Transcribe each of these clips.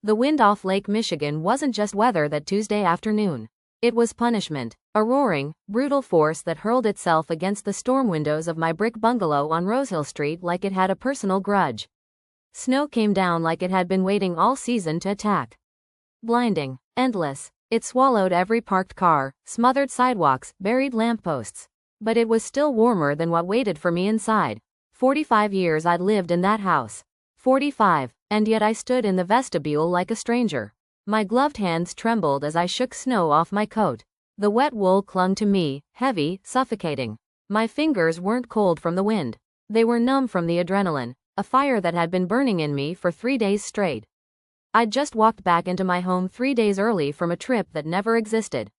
The wind off Lake Michigan wasn't just weather that Tuesday afternoon. It was punishment. A roaring, brutal force that hurled itself against the storm windows of my brick bungalow on Rosehill Street like it had a personal grudge. Snow came down like it had been waiting all season to attack. Blinding. Endless. It swallowed every parked car, smothered sidewalks, buried lampposts. But it was still warmer than what waited for me inside. 45 years I'd lived in that house. 45, and yet I stood in the vestibule like a stranger. My gloved hands trembled as I shook snow off my coat. The wet wool clung to me, heavy, suffocating. My fingers weren't cold from the wind. They were numb from the adrenaline, a fire that had been burning in me for 3 days straight. I'd just walked back into my home 3 days early from a trip that never existed.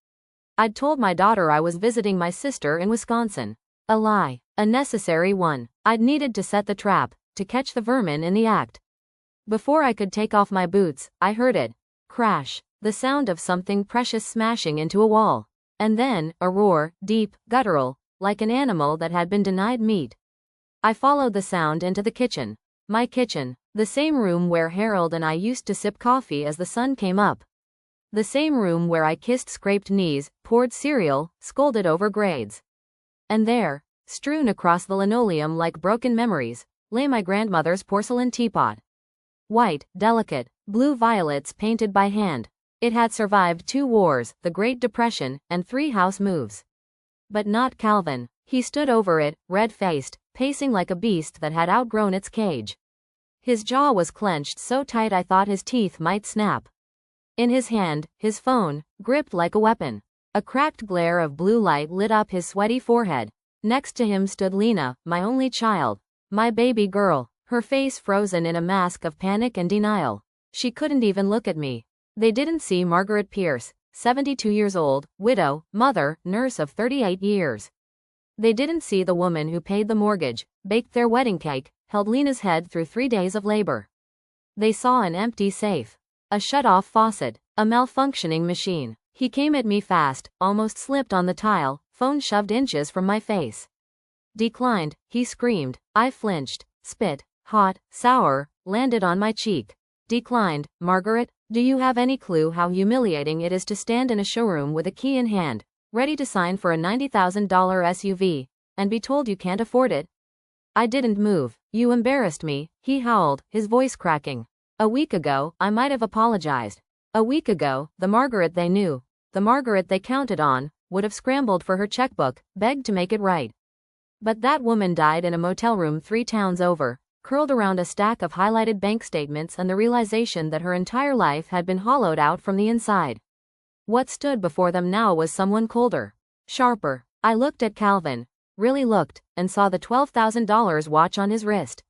I'd told my daughter I was visiting my sister in Wisconsin. A lie. A necessary one. I'd needed to set the trap, to catch the vermin in the act. Before I could take off my boots, I heard it. Crash. The sound of something precious smashing into a wall. And then, a roar, deep, guttural, like an animal that had been denied meat. I followed the sound into the kitchen. My kitchen. The same room where Harold and I used to sip coffee as the sun came up. The same room where I kissed scraped knees, poured cereal, scolded over grades. And there, strewn across the linoleum like broken memories, lay my grandmother's porcelain teapot. White, delicate, blue violets painted by hand. It had survived 2 wars, the Great Depression, and 3 house moves. But not Calvin. He stood over it, red-faced, pacing like a beast that had outgrown its cage. His jaw was clenched so tight I thought his teeth might snap. In his hand, his phone, gripped like a weapon. A cracked glare of blue light lit up his sweaty forehead. Next to him stood Lena, my only child. My baby girl. Her face frozen in a mask of panic and denial. She couldn't even look at me. They didn't see Margaret Pierce, 72 years old, widow, mother, nurse of 38 years. They didn't see the woman who paid the mortgage, baked their wedding cake, held Lena's head through 3 days of labor. They saw an empty safe. A shut-off faucet. A malfunctioning machine. He came at me fast, almost slipped on the tile, phone shoved inches from my face. Declined, he screamed. I flinched. Spit, hot, sour, landed on my cheek. Declined. Margaret, do you have any clue how humiliating it is to stand in a showroom with a key in hand, ready to sign for a $90,000 SUV, and be told you can't afford it? I didn't move. You embarrassed me, he howled, his voice cracking. A week ago, I might have apologized. A week ago, the Margaret they knew, the Margaret they counted on, would have scrambled for her checkbook, begged to make it right. But that woman died in a motel room 3 towns over, curled around a stack of highlighted bank statements and the realization that her entire life had been hollowed out from the inside. What stood before them now was someone colder, sharper. I looked at Calvin, really looked, and saw the $12,000 watch on his wrist.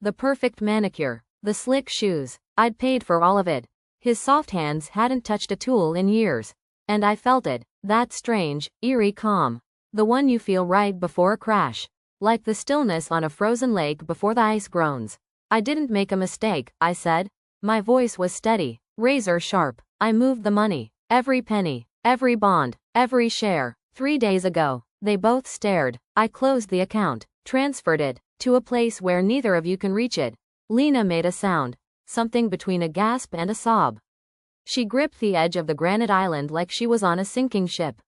The perfect manicure, the slick shoes. I'd paid for all of it. His soft hands hadn't touched a tool in years. And I felt it, that strange, eerie calm. The one you feel right before a crash. Like the stillness on a frozen lake before the ice groans. I didn't make a mistake, I said. My voice was steady, razor sharp. I moved the money. Every penny, every bond, every share. 3 days ago. They both stared. I closed the account, transferred it, to a place where neither of you can reach it. Lena made a sound. Something between a gasp and a sob. She gripped the edge of the granite island like she was on a sinking ship.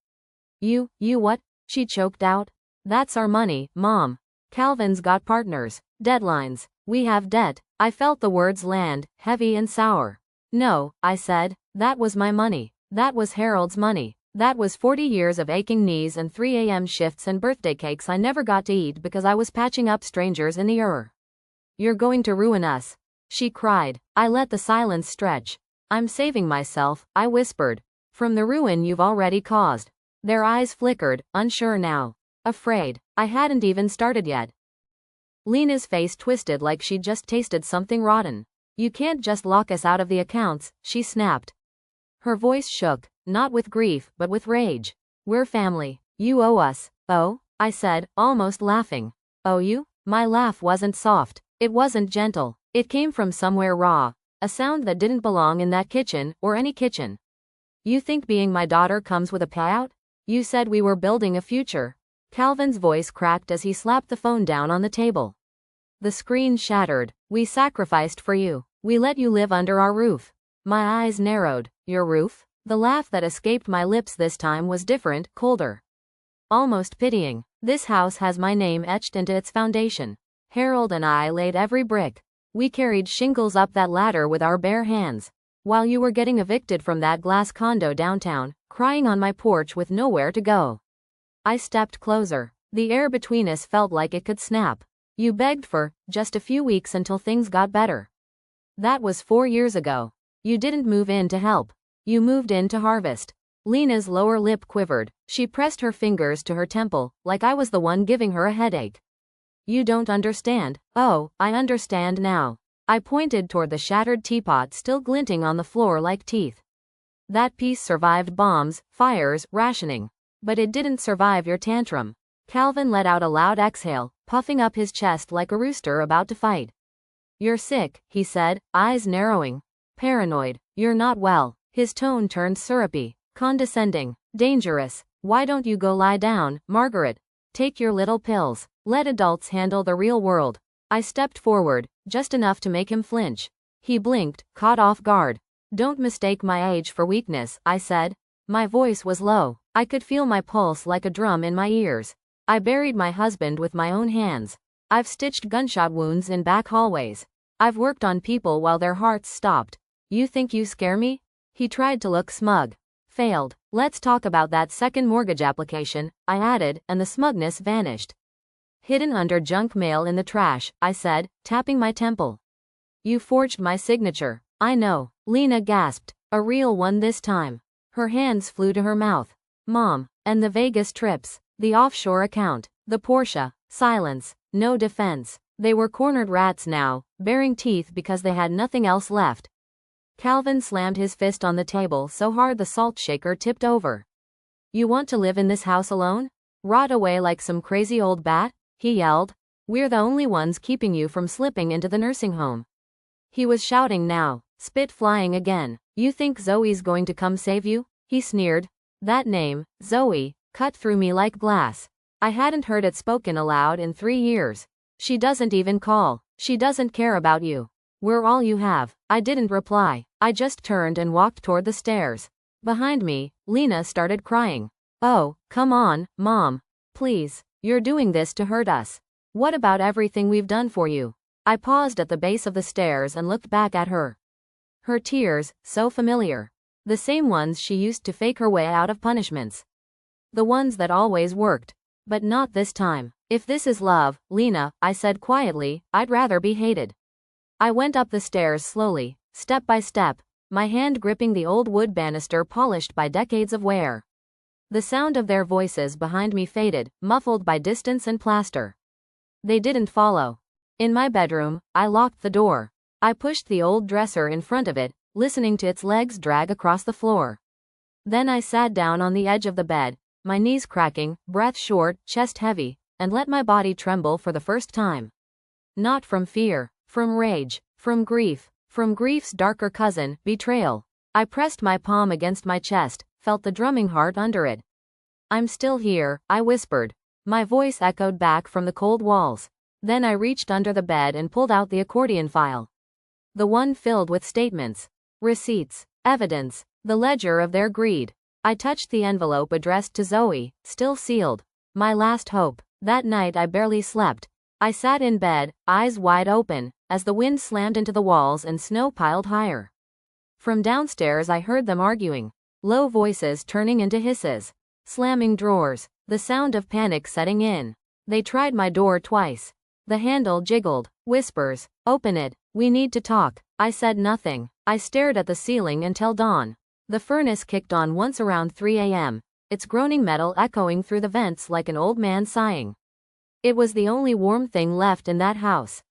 You what? She choked out. That's our money, Mom. Calvin's got partners, deadlines, we have debt. I felt the words land, heavy and sour. No, I said, that was my money. That was Harold's money. That was 40 years of aching knees and 3 a.m. shifts and birthday cakes I never got to eat because I was patching up strangers in the You're going to ruin us. She cried. I let the silence stretch. I'm saving myself, I whispered. From the ruin you've already caused. Their eyes flickered, unsure now. Afraid. I hadn't even started yet. Lena's face twisted like she'd just tasted something rotten. You can't just lock us out of the accounts, she snapped. Her voice shook, not with grief, but with rage. We're family. You owe us. Oh? I said, almost laughing. Owe you? My laugh wasn't soft. It wasn't gentle. It came from somewhere raw. A sound that didn't belong in that kitchen, or any kitchen. You think being my daughter comes with a payout? You said we were building a future. Calvin's voice cracked as he slapped the phone down on the table. The screen shattered. We sacrificed for you. We let you live under our roof. My eyes narrowed. Your roof? The laugh that escaped my lips this time was different, colder. Almost pitying. This house has my name etched into its foundation. Harold and I laid every brick. We carried shingles up that ladder with our bare hands. While you were getting evicted from that glass condo downtown, crying on my porch with nowhere to go. I stepped closer. The air between us felt like it could snap. You begged for just a few weeks until things got better. That was 4 years ago. You didn't move in to help. You moved in to harvest. Lena's lower lip quivered. She pressed her fingers to her temple, like I was the one giving her a headache. You don't understand. Oh, I understand now. I pointed toward the shattered teapot still glinting on the floor like teeth. That piece survived bombs, fires, rationing. But it didn't survive your tantrum. Calvin let out a loud exhale, puffing up his chest like a rooster about to fight. You're sick, he said, eyes narrowing. Paranoid. You're not well. His tone turned syrupy, condescending, dangerous. Why don't you go lie down, Margaret? Take your little pills. Let adults handle the real world. I stepped forward, just enough to make him flinch. He blinked, caught off guard. Don't mistake my age for weakness, I said. My voice was low. I could feel my pulse like a drum in my ears. I buried my husband with my own hands. I've stitched gunshot wounds in back hallways. I've worked on people while their hearts stopped. You think you scare me? He tried to look smug. Failed. Let's talk about that second mortgage application, I added, and the smugness vanished. Hidden under junk mail in the trash, I said, tapping my temple. You forged my signature. I know. Lena gasped. A real one this time. Her hands flew to her mouth. Mom. And the Vegas trips. The offshore account. The Porsche. Silence. No defense. They were cornered rats now, baring teeth because they had nothing else left. Calvin slammed his fist on the table so hard the salt shaker tipped over. You want to live in this house alone? Rot away like some crazy old bat? He yelled. We're the only ones keeping you from slipping into the nursing home. He was shouting now, spit flying again. You think Zoe's going to come save you? He sneered. That name, Zoe, cut through me like glass. I hadn't heard it spoken aloud in 3 years. She doesn't even call. She doesn't care about you. We're all you have. I didn't reply. I just turned and walked toward the stairs. Behind me, Lena started crying. Oh, come on, Mom. Please. You're doing this to hurt us. What about everything we've done for you? I paused at the base of the stairs and looked back at her. Her tears, so familiar. The same ones she used to fake her way out of punishments. The ones that always worked. But not this time. If this is love, Lena, I said quietly, I'd rather be hated. I went up the stairs slowly, step by step, my hand gripping the old wood banister polished by decades of wear. The sound of their voices behind me faded, muffled by distance and plaster. They didn't follow. In my bedroom, I locked the door. I pushed the old dresser in front of it, listening to its legs drag across the floor. Then I sat down on the edge of the bed, my knees cracking, breath short, chest heavy, and let my body tremble for the first time. Not from fear, from rage, from grief's darker cousin, betrayal. I pressed my palm against my chest, felt the drumming heart under it. I'm still here, I whispered. My voice echoed back from the cold walls. Then I reached under the bed and pulled out the accordion file. The one filled with statements, receipts, evidence, the ledger of their greed. I touched the envelope addressed to Zoe, still sealed. My last hope. That night I barely slept. I sat in bed, eyes wide open, as the wind slammed into the walls and snow piled higher. From downstairs I heard them arguing. Low voices turning into hisses. Slamming drawers. The sound of panic setting in. They tried my door twice. The handle jiggled. Whispers. Open it. We need to talk. I said nothing. I stared at the ceiling until dawn. The furnace kicked on once around 3 a.m., its groaning metal echoing through the vents like an old man sighing. It was the only warm thing left in that house.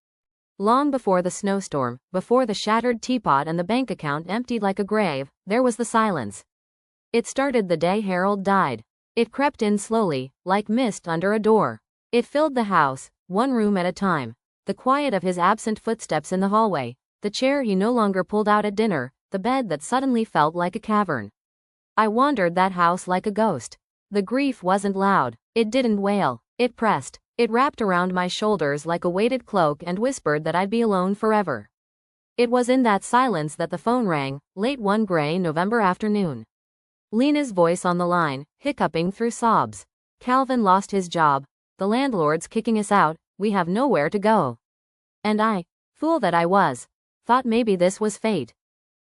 Long before the snowstorm, before the shattered teapot and the bank account emptied like a grave, there was the silence. It started the day Harold died. It crept in slowly, like mist under a door. It filled the house, one room at a time. The quiet of his absent footsteps in the hallway, the chair he no longer pulled out at dinner, the bed that suddenly felt like a cavern. I wandered that house like a ghost. The grief wasn't loud. It didn't wail. It pressed. It wrapped around my shoulders like a weighted cloak and whispered that I'd be alone forever. It was in that silence that the phone rang, late one gray November afternoon. Lena's voice on the line, hiccuping through sobs. Calvin lost his job. The landlord's kicking us out. We have nowhere to go. And I, fool that I was, thought maybe this was fate.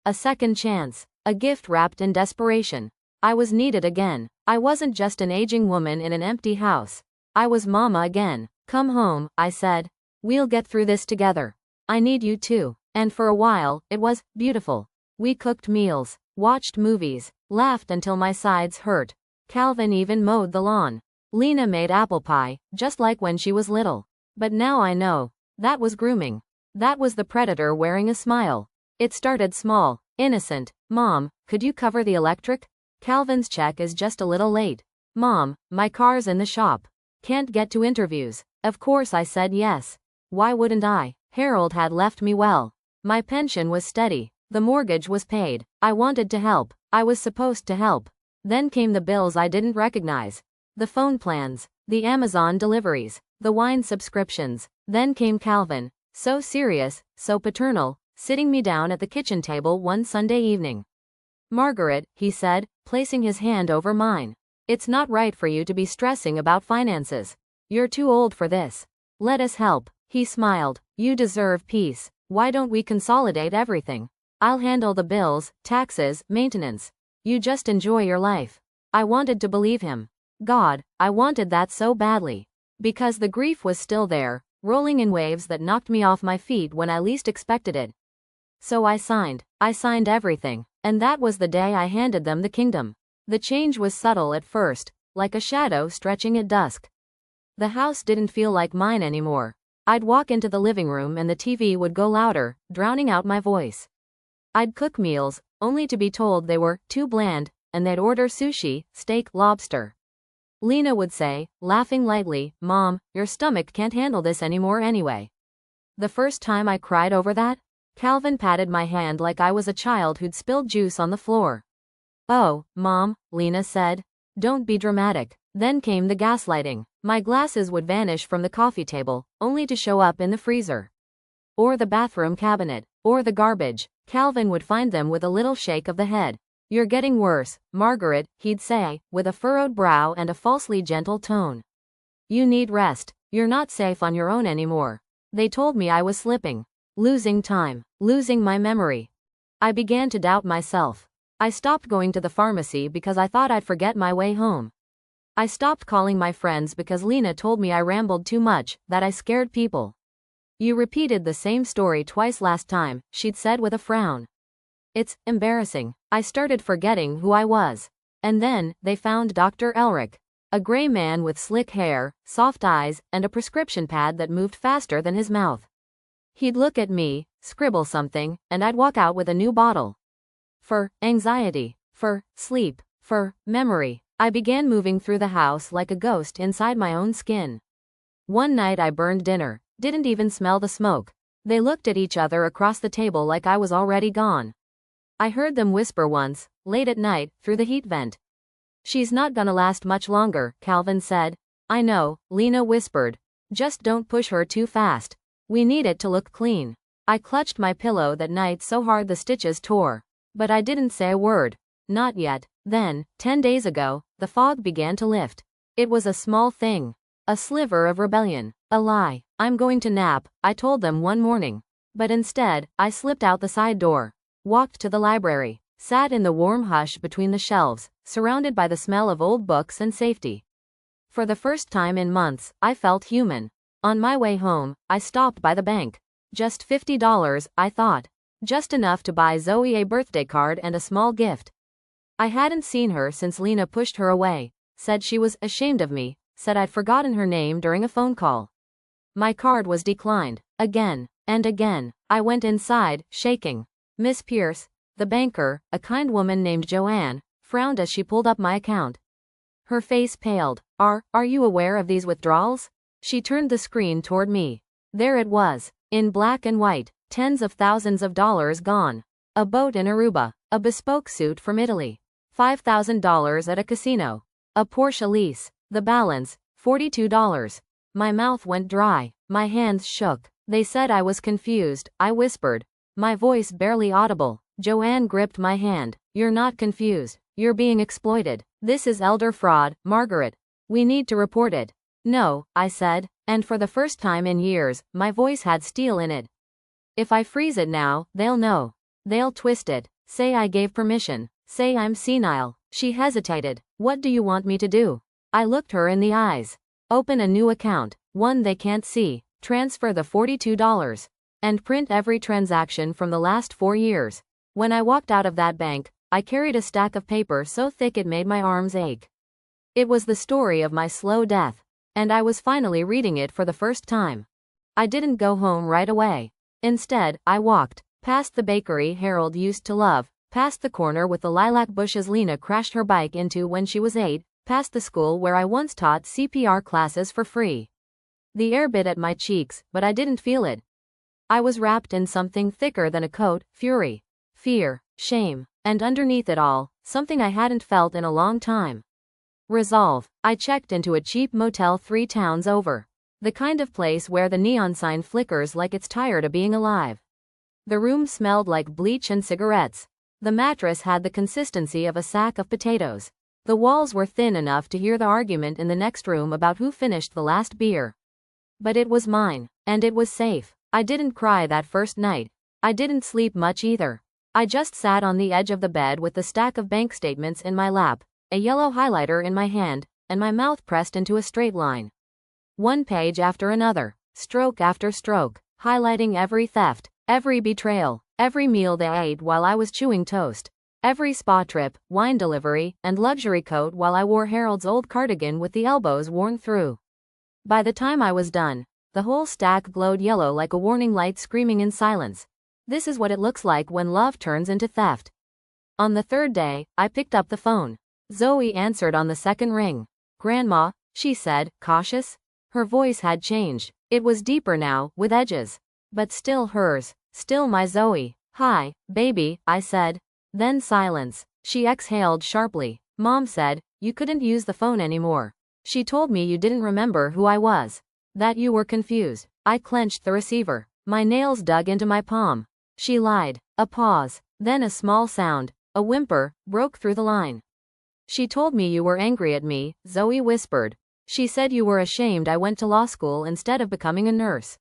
A second chance. A gift wrapped in desperation. I was needed again. I wasn't just an aging woman in an empty house. I was Mama again. Come home, I said. We'll get through this together. I need you too. And for a while, it was beautiful. We cooked meals, watched movies, laughed until my sides hurt. Calvin even mowed the lawn. Lena made apple pie, just like when she was little. But now I know. That was grooming. That was the predator wearing a smile. It started small, innocent. Mom, could you cover the electric? Calvin's check is just a little late. Mom, my car's in the shop. Can't get to interviews. Of course I said yes. Why wouldn't I? Harold had left me well. My pension was steady. The mortgage was paid. I wanted to help. I was supposed to help. Then came the bills I didn't recognize. The phone plans, the Amazon deliveries, the wine subscriptions. Then came Calvin, so serious, so paternal, sitting me down at the kitchen table one Sunday evening. Margaret, he said, placing his hand over mine. It's not right for you to be stressing about finances. You're too old for this. Let us help. He smiled. You deserve peace. Why don't we consolidate everything? I'll handle the bills, taxes, maintenance. You just enjoy your life. I wanted to believe him. God, I wanted that so badly. Because the grief was still there, rolling in waves that knocked me off my feet when I least expected it. So I signed. I signed everything. And that was the day I handed them the kingdom. The change was subtle at first, like a shadow stretching at dusk. The house didn't feel like mine anymore. I'd walk into the living room and the TV would go louder, drowning out my voice. I'd cook meals, only to be told they were too bland, and they'd order sushi, steak, lobster. Lena would say, laughing lightly, Mom, your stomach can't handle this anymore anyway. The first time I cried over that, Calvin patted my hand like I was a child who'd spilled juice on the floor. Oh, Mom, Lena said. Don't be dramatic. Then came the gaslighting. My glasses would vanish from the coffee table, only to show up in the freezer. Or the bathroom cabinet. Or the garbage. Calvin would find them with a little shake of the head. You're getting worse, Margaret, he'd say, with a furrowed brow and a falsely gentle tone. You need rest. You're not safe on your own anymore. They told me I was slipping. Losing time. Losing my memory. I began to doubt myself. I stopped going to the pharmacy because I thought I'd forget my way home. I stopped calling my friends because Lena told me I rambled too much, that I scared people. You repeated the same story twice last time, she'd said with a frown. It's embarrassing. I started forgetting who I was. And then, they found Dr. Elric. A gray man with slick hair, soft eyes, and a prescription pad that moved faster than his mouth. He'd look at me, scribble something, and I'd walk out with a new bottle. For anxiety, for sleep, for memory, I began moving through the house like a ghost inside my own skin. One night I burned dinner, didn't even smell the smoke. They looked at each other across the table like I was already gone. I heard them whisper once, late at night, through the heat vent. She's not gonna last much longer, Calvin said. I know, Lena whispered. Just don't push her too fast. We need it to look clean. I clutched my pillow that night so hard the stitches tore. But I didn't say a word. Not yet. Then, 10 days ago, the fog began to lift. It was a small thing. A sliver of rebellion. A lie. I'm going to nap, I told them one morning. But instead, I slipped out the side door. Walked to the library. Sat in the warm hush between the shelves, surrounded by the smell of old books and safety. For the first time in months, I felt human. On my way home, I stopped by the bank. Just $50, I thought. Just enough to buy Zoe a birthday card and a small gift. I hadn't seen her since Lena pushed her away, said she was ashamed of me, said I'd forgotten her name during a phone call. My card was declined. Again, and again. I went inside, shaking. Miss Pierce, the banker, a kind woman named Joanne, frowned as she pulled up my account. Her face paled. Are you aware of these withdrawals? She turned the screen toward me. There it was, in black and white, tens of thousands of dollars gone. A boat in Aruba, a bespoke suit from Italy, $5,000 at a casino, a Porsche lease, the balance, $42. My mouth went dry, my hands shook. They said I was confused, I whispered. My voice barely audible. Joanne gripped my hand. You're not confused. You're being exploited. This is elder fraud, Margaret. We need to report it. No, I said, and for the first time in years, my voice had steel in it. If I freeze it now, they'll know. They'll twist it. Say I gave permission. Say I'm senile. She hesitated. What do you want me to do? I looked her in the eyes. Open a new account, one they can't see, transfer the $42, and print every transaction from the last 4 years. When I walked out of that bank, I carried a stack of paper so thick it made my arms ache. It was the story of my slow death, and I was finally reading it for the first time. I didn't go home right away. Instead, I walked, past the bakery Harold used to love, past the corner with the lilac bushes Lena crashed her bike into when she was 8, past the school where I once taught CPR classes for free. The air bit at my cheeks, but I didn't feel it. I was wrapped in something thicker than a coat: fury, fear, shame, and underneath it all, something I hadn't felt in a long time: resolve. I checked into a cheap motel 3 towns over. The kind of place where the neon sign flickers like it's tired of being alive. The room smelled like bleach and cigarettes. The mattress had the consistency of a sack of potatoes. The walls were thin enough to hear the argument in the next room about who finished the last beer. But it was mine, and it was safe. I didn't cry that first night. I didn't sleep much either. I just sat on the edge of the bed with the stack of bank statements in my lap, a yellow highlighter in my hand, and my mouth pressed into a straight line. One page after another, stroke after stroke, highlighting every theft, every betrayal, every meal they ate while I was chewing toast, every spa trip, wine delivery, and luxury coat while I wore Harold's old cardigan with the elbows worn through. By the time I was done, the whole stack glowed yellow like a warning light screaming in silence. This is what it looks like when love turns into theft. On the 3rd day, I picked up the phone. Zoe answered on the 2nd ring. "Grandma," she said, cautious. Her voice had changed. It was deeper now, with edges. But still hers. Still my Zoe. "Hi, baby," I said. Then silence. She exhaled sharply. "Mom said you couldn't use the phone anymore. She told me you didn't remember who I was. That you were confused." I clenched the receiver. My nails dug into my palm. She lied. A pause. Then a small sound, a whimper, broke through the line. "She told me you were angry at me," Zoe whispered. "She said you were ashamed I went to law school instead of becoming a nurse.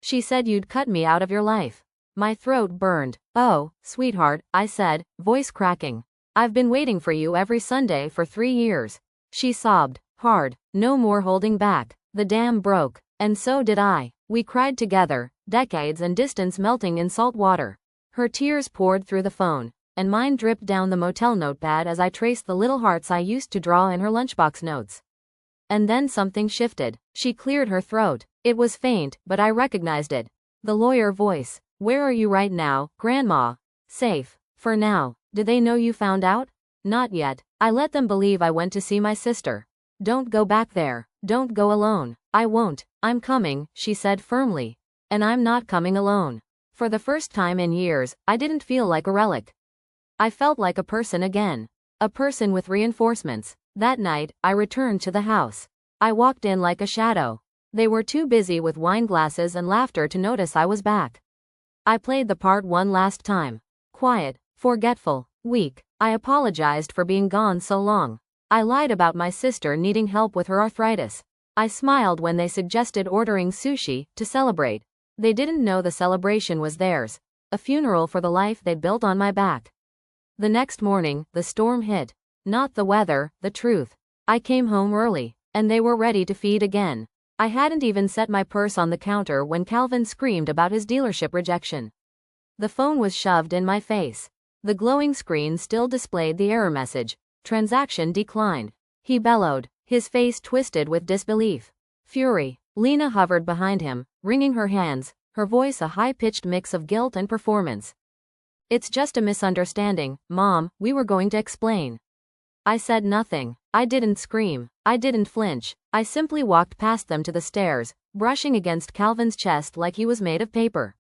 She said you'd cut me out of your life." My throat burned. "Oh, sweetheart," I said, voice cracking. "I've been waiting for you every Sunday for 3 years. She sobbed. Hard. No more holding back. The dam broke. And so did I. We cried together, decades and distance melting in salt water. Her tears poured through the phone, and mine dripped down the motel notepad as I traced the little hearts I used to draw in her lunchbox notes. And then something shifted. She cleared her throat. It was faint, but I recognized it. The lawyer voice. "Where are you right now, Grandma?" "Safe. For now." "Did they know you found out?" "Not yet. I let them believe I went to see my sister." "Don't go back there. Don't go alone." "I won't. I'm coming," she said firmly. "And I'm not coming alone." For the first time in years, I didn't feel like a relic. I felt like a person again. A person with reinforcements. That night, I returned to the house. I walked in like a shadow. They were too busy with wine glasses and laughter to notice I was back. I played the part one last time. Quiet, forgetful, weak. I apologized for being gone so long. I lied about my sister needing help with her arthritis. I smiled when they suggested ordering sushi to celebrate. They didn't know the celebration was theirs. A funeral for the life they'd built on my back. The next morning, the storm hit. Not the weather, the truth. I came home early, and they were ready to feed again. I hadn't even set my purse on the counter when Calvin screamed about his dealership rejection. The phone was shoved in my face. The glowing screen still displayed the error message. Transaction declined. He bellowed, his face twisted with disbelief. Fury. Lena hovered behind him, wringing her hands, her voice a high-pitched mix of guilt and performance. "It's just a misunderstanding, Mom, we were going to explain." I said nothing. I didn't scream. I didn't flinch. I simply walked past them to the stairs, brushing against Calvin's chest like he was made of paper.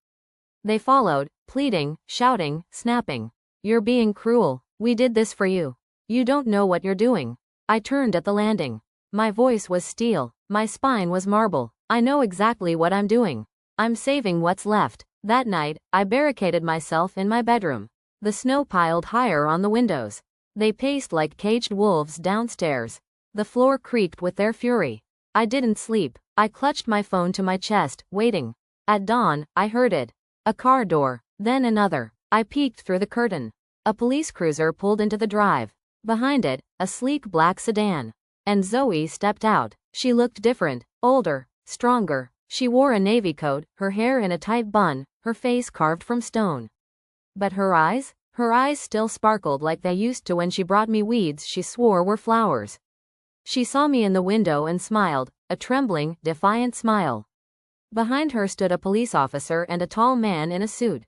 They followed, pleading, shouting, snapping. "You're being cruel. We did this for you. You don't know what you're doing." I turned at the landing. My voice was steel. My spine was marble. "I know exactly what I'm doing. I'm saving what's left. That night, I barricaded myself in my bedroom. The snow piled higher on the windows. They paced like caged wolves downstairs. The floor creaked with their fury. I didn't sleep. I clutched my phone to my chest, waiting. At dawn, I heard it. A car door, then another. I peeked through the curtain. A police cruiser pulled into the drive. Behind it, a sleek black sedan. And Zoe stepped out. She looked different, older, stronger. She wore a navy coat, her hair in a tight bun, her face carved from stone. But her eyes? Her eyes still sparkled like they used to when she brought me weeds she swore were flowers. She saw me in the window and smiled, a trembling, defiant smile. Behind her stood a police officer and a tall man in a suit.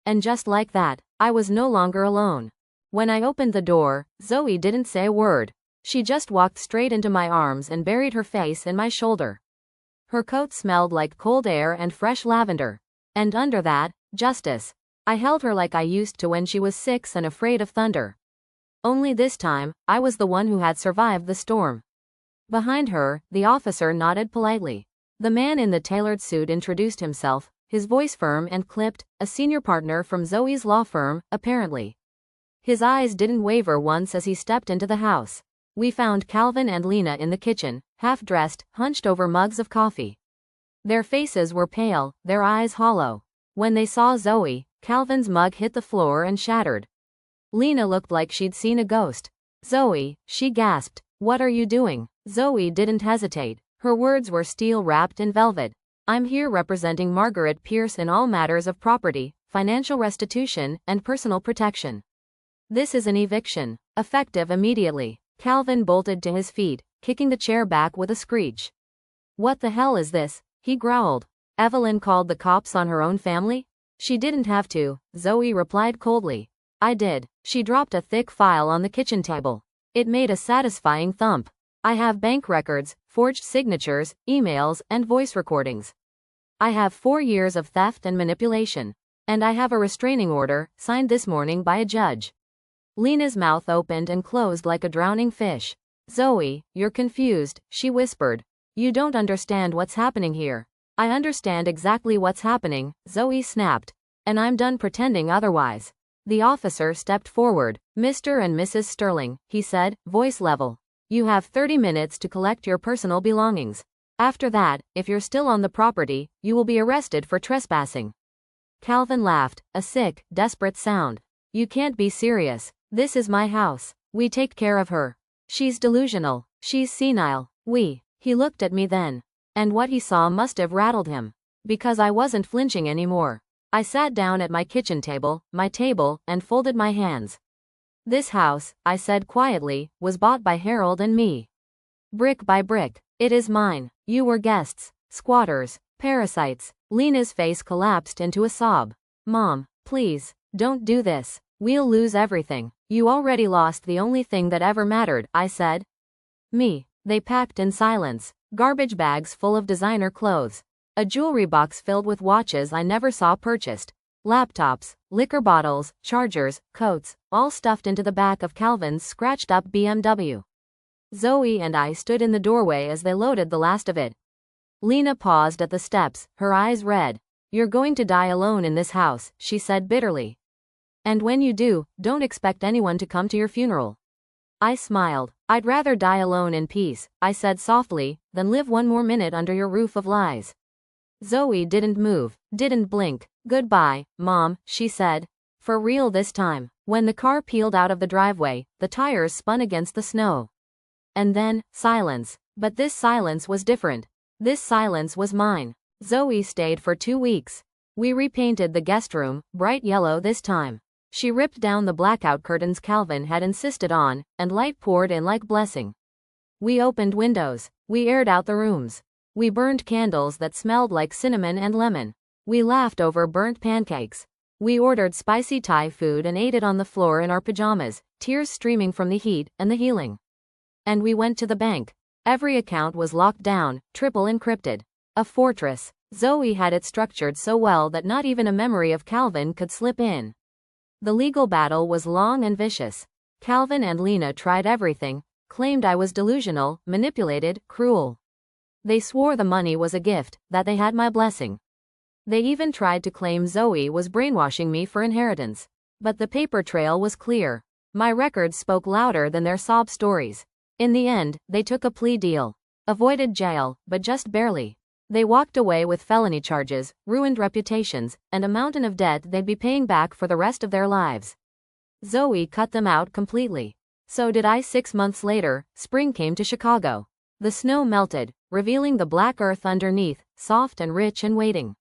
And just like that, I was no longer alone. When I opened the door, Zoe didn't say a word. She just walked straight into my arms and buried her face in my shoulder. Her coat smelled like cold air and fresh lavender. And under that, justice. I held her like I used to when she was 6 and afraid of thunder. Only this time, I was the one who had survived the storm. Behind her, the officer nodded politely. The man in the tailored suit introduced himself, his voice firm and clipped, a senior partner from Zoe's law firm, apparently. His eyes didn't waver once as he stepped into the house. We found Calvin and Lena in the kitchen, half-dressed, hunched over mugs of coffee. Their faces were pale, their eyes hollow. When they saw Zoe, Calvin's mug hit the floor and shattered. Lena looked like she'd seen a ghost. "Zoe," she gasped, "what are you doing?" Zoe didn't hesitate. Her words were steel-wrapped in velvet. "I'm here representing Margaret Pierce in all matters of property, financial restitution, and personal protection. This is an eviction, effective immediately." Calvin bolted to his feet, kicking the chair back with a screech. "What the hell is this?" he growled. "Evelyn called the cops on her own family?" "She didn't have to," Zoe replied coldly. "I did." She dropped a thick file on the kitchen table. It made a satisfying thump. "I have bank records, forged signatures, emails, and voice recordings. I have 4 years of theft and manipulation. And I have a restraining order, signed this morning by a judge." Lena's mouth opened and closed like a drowning fish. "Zoe, you're confused," she whispered. "You don't understand what's happening here." "I understand exactly what's happening," Zoe snapped. "And I'm done pretending otherwise." The officer stepped forward. "Mr. and Mrs. Sterling," he said, voice level. "You have 30 minutes to collect your personal belongings. After that, if you're still on the property, you will be arrested for trespassing." Calvin laughed, a sick, desperate sound. "You can't be serious. This is my house. We take care of her. She's delusional. She's senile. He looked at me then. And what he saw must have rattled him. Because I wasn't flinching anymore. I sat down at my kitchen table, and folded my hands. "This house," I said quietly, "was bought by Harold and me. Brick by brick. It is mine. You were guests, squatters, parasites." Lena's face collapsed into a sob. "Mom, please, don't do this. We'll lose everything." "You already lost the only thing that ever mattered," I said. "Me." They packed in silence. Garbage bags full of designer clothes. A jewelry box filled with watches I never saw purchased. Laptops, liquor bottles, chargers, coats, all stuffed into the back of Calvin's scratched-up BMW. Zoe and I stood in the doorway as they loaded the last of it. Lena paused at the steps, her eyes red. "You're going to die alone in this house," she said bitterly. "And when you do, don't expect anyone to come to your funeral." I smiled. "I'd rather die alone in peace," I said softly, "than live one more minute under your roof of lies." Zoe didn't move, didn't blink. "Goodbye, Mom," she said. "For real this time." When the car peeled out of the driveway, the tires spun against the snow. And then, silence. But this silence was different. This silence was mine. Zoe stayed for 2 weeks. We repainted the guest room, bright yellow this time. She ripped down the blackout curtains Calvin had insisted on, and light poured in like blessing. We opened windows. We aired out the rooms. We burned candles that smelled like cinnamon and lemon. We laughed over burnt pancakes. We ordered spicy Thai food and ate it on the floor in our pajamas, tears streaming from the heat and the healing. And we went to the bank. Every account was locked down, triple encrypted. A fortress. Zoe had it structured so well that not even a memory of Calvin could slip in. The legal battle was long and vicious. Calvin and Lena tried everything, claimed I was delusional, manipulated, cruel. They swore the money was a gift, that they had my blessing. They even tried to claim Zoe was brainwashing me for inheritance. But the paper trail was clear. My records spoke louder than their sob stories. In the end, they took a plea deal. Avoided jail, but just barely. They walked away with felony charges, ruined reputations, and a mountain of debt they'd be paying back for the rest of their lives. Zoe cut them out completely. So did I. 6 months later, spring came to Chicago. The snow melted, revealing the black earth underneath, soft and rich and waiting.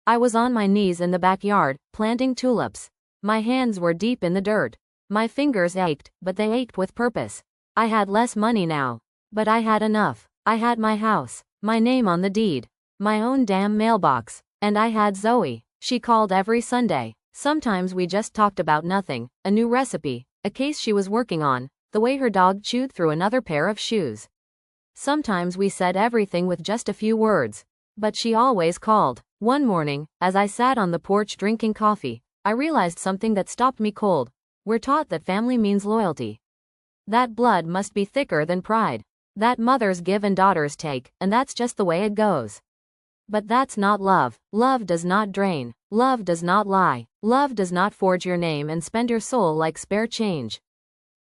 I was on my knees in the backyard, planting tulips. My hands were deep in the dirt. My fingers ached, but they ached with purpose. I had less money now. But I had enough. I had my house, my name on the deed, my own damn mailbox, and I had Zoe. She called every Sunday. Sometimes we just talked about nothing, a new recipe, a case she was working on, the way her dog chewed through another pair of shoes. Sometimes we said everything with just a few words. But she always called. One morning, as I sat on the porch drinking coffee, I realized something that stopped me cold. We're taught that family means loyalty. That blood must be thicker than pride. That mothers give and daughters take, and that's just the way it goes. But that's not love. Love does not drain. Love does not lie. Love does not forge your name and spend your soul like spare change.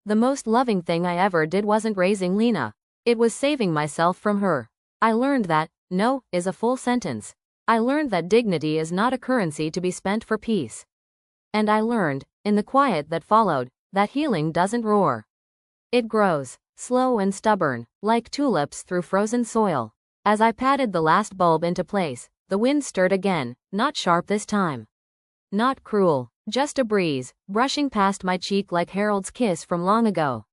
The most loving thing I ever did wasn't raising Lena. It was saving myself from her. I learned that, no, is a full sentence. I learned that dignity is not a currency to be spent for peace. And I learned, in the quiet that followed, that healing doesn't roar. It grows, slow and stubborn, like tulips through frozen soil. As I patted the last bulb into place, the wind stirred again, not sharp this time. Not cruel, just a breeze, brushing past my cheek like Harold's kiss from long ago.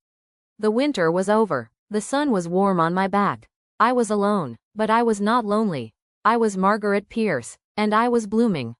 The winter was over. The sun was warm on my back. I was alone, but I was not lonely. I was Margaret Pierce, and I was blooming.